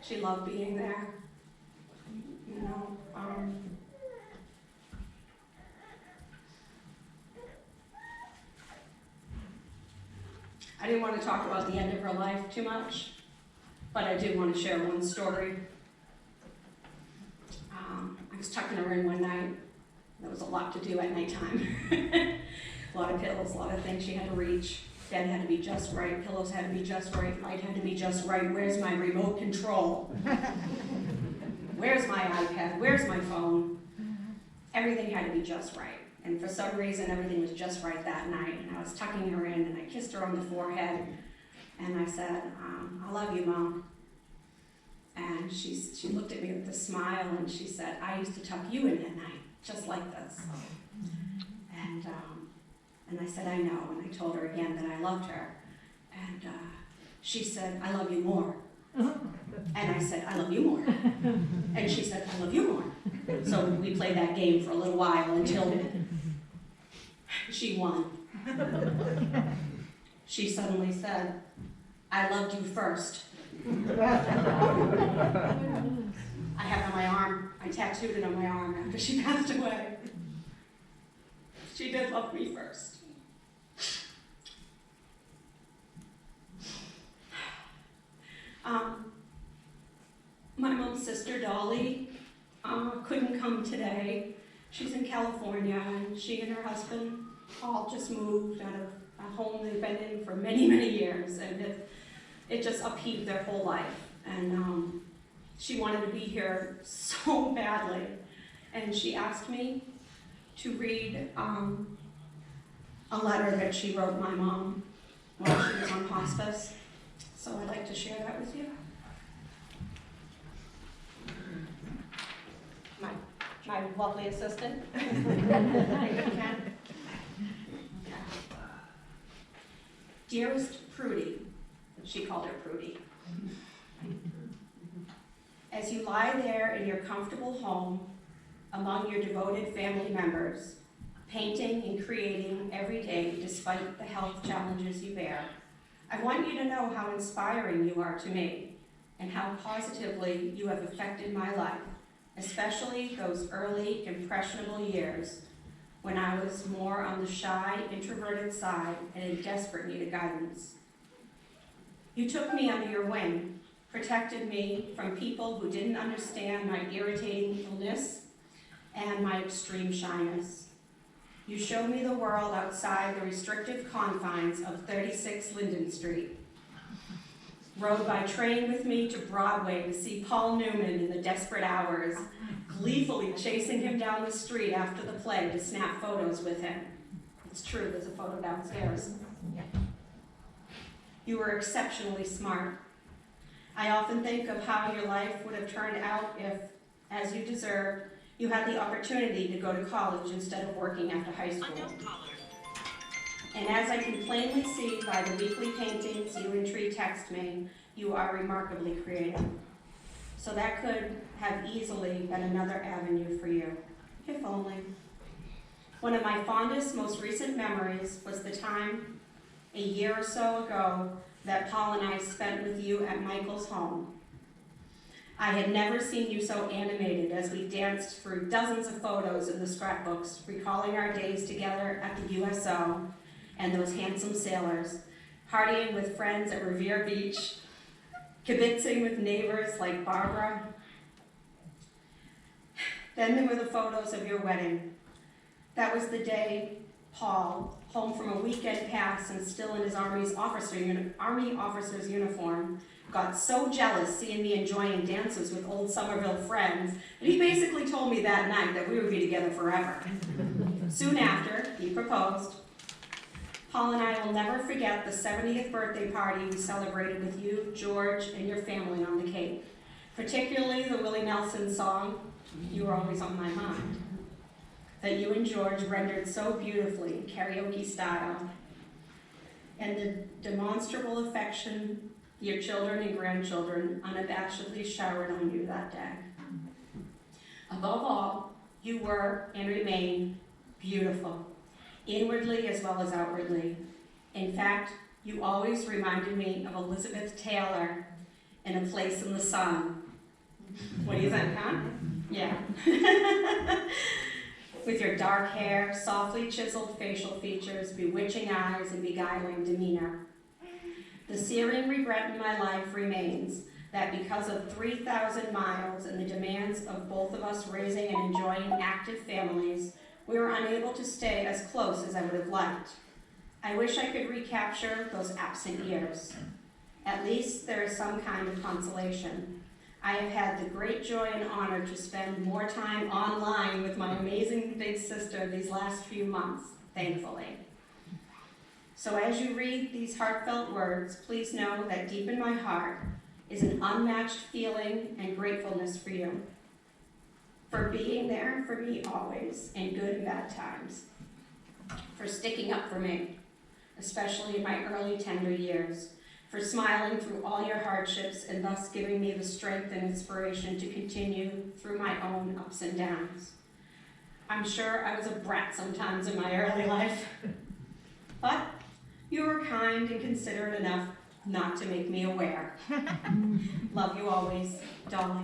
She loved being there. You know, I didn't want to talk about the end of her life too much, but I did want to share one story. I was tucking her in one night. There was a lot to do at nighttime. A lot of pillows, a lot of things she had to reach. Bed had to be just right, pillows had to be just right, light had to be just right. Where's my remote control? Where's my iPad? Where's my phone? Everything had to be just right. And for some reason, everything was just right that night. And I was tucking her in, and I kissed her on the forehead. And I said, I love you, Mom. And she looked at me with a smile, and she said, I used to tuck you in at night, just like this. And I said, I know. And I told her again that I loved her. And she said, I love you more. And I said, I love you more. And she said, I love you more. So we played that game for a little while until she won. She suddenly said, I loved you first. I have it on my arm. I tattooed it on my arm after she passed away. She did love me first. My mom's sister, Dolly, couldn't come today. She's in California, and she and her husband all just moved out of a home they've been in for many, many years, and it just upheaved their whole life. And she wanted to be here so badly, and she asked me to read a letter that she wrote my mom while she was on hospice. So I'd like to share that with you. My lovely assistant. Dearest Prudy, she called her Prudy. As you lie there in your comfortable home among your devoted family members, painting and creating every day despite the health challenges you bear, I want you to know how inspiring you are to me and how positively you have affected my life, especially those early, impressionable years when I was more on the shy, introverted side and in desperate need of guidance. You took me under your wing, protected me from people who didn't understand my irritating illness and my extreme shyness. You showed me the world outside the restrictive confines of 36 Linden Street. Rode by train with me to Broadway to see Paul Newman in the desperate hours, gleefully chasing him down the street after the play to snap photos with him. It's true, there's a photo downstairs. You were exceptionally smart. I often think of how your life would have turned out if, as you deserved, you had the opportunity to go to college instead of working after high school. And as I can plainly see by the weekly paintings you and Tree text me, you are remarkably creative. So that could have easily been another avenue for you, if only. One of my fondest, most recent memories was the time a year or so ago that Paul and I spent with you at Michael's home. I had never seen you so animated as we danced through dozens of photos in the scrapbooks, recalling our days together at the USO and those handsome sailors, partying with friends at Revere Beach, kibitzing with neighbors like Barbara. Then there were the photos of your wedding. That was the day Paul, home from a weekend pass and still in his Army officer's uniform, got so jealous seeing me enjoying dances with old Somerville friends that he basically told me that night that we would be together forever. Soon after, he proposed. Paul and I will never forget the 70th birthday party we celebrated with you, George, and your family on the Cape. Particularly the Willie Nelson song, You Were Always on My Mind, that you and George rendered so beautifully in karaoke style, and the demonstrable affection your children and grandchildren unabashedly showered on you that day. Above all, you were and remain beautiful, inwardly as well as outwardly. In fact, you always reminded me of Elizabeth Taylor in a place in the sun. What do you think, huh? Yeah. With your dark hair, softly chiseled facial features, bewitching eyes, and beguiling demeanor. The searing regret in my life remains that because of 3,000 miles and the demands of both of us raising and enjoying active families, we were unable to stay as close as I would have liked. I wish I could recapture those absent years. At least there is some kind of consolation. I have had the great joy and honor to spend more time online with my amazing big sister these last few months, thankfully. So as you read these heartfelt words, please know that deep in my heart is an unmatched feeling and gratefulness for you, for being there for me always in good and bad times, for sticking up for me, especially in my early tender years, for smiling through all your hardships and thus giving me the strength and inspiration to continue through my own ups and downs. I'm sure I was a brat sometimes in my early life, but you were kind and considerate enough not to make me aware. Love you always, Dolly.